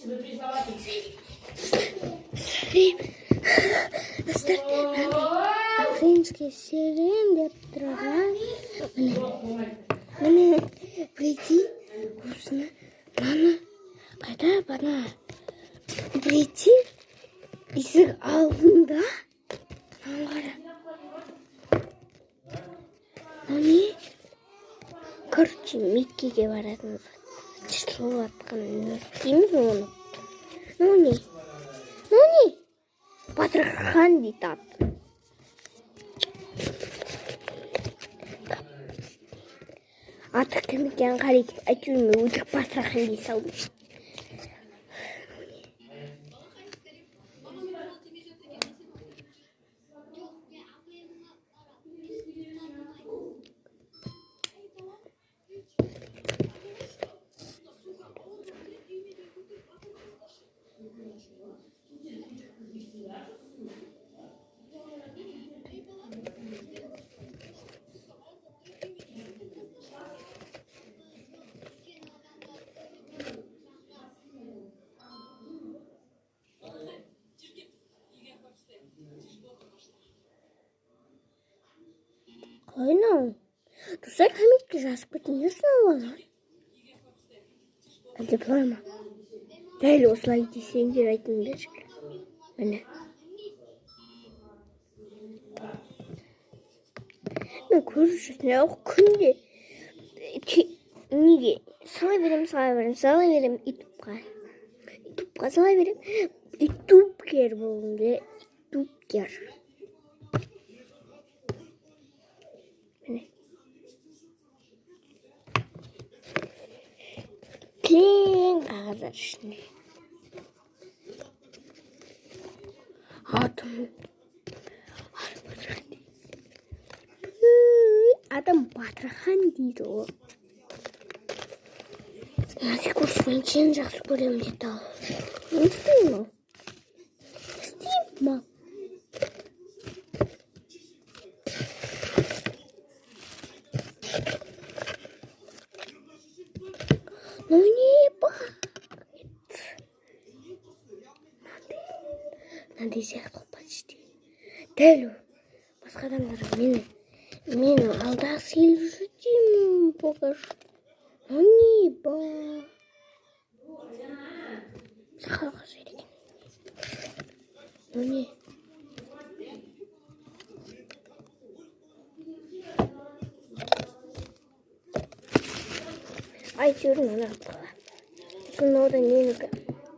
Достар афринский сирен деп тұрған. Міне прийти вкусно. Мама, қайда бана? Прийти есік алдында. Маме, короче, Миккиге баратын шырылып атқан дейміз оны. Ну не? Батырхан дейді аты. Аты кім екенін қарайық. Әйтеуір мен өтірік Батырхан дей салдым. Aynen. Dostlar komik biraz bitiyorsun ama. Hadi parma. Değil o slide sence raytında çık. Bana. Ne kuruşuz ne o kunde. Niye? Sana verim İtupka sana verim. İtupker bulunca. İtupker. Кең қағаздар ішіне. Адам Батырхан дейді ол. Секунд, мен сені жақсы көремін деді ал. Не істеймін ол? Істеймін ал. Ну не бақыт. Мынандай сияқты почти. Дәл басқа адамдар мені алдағысы келіп жүр деймін покажу. Ну не ба. Сақалға сөйлеген. Ну не. Әйтеуір мына қылып. Сосын одан менікі.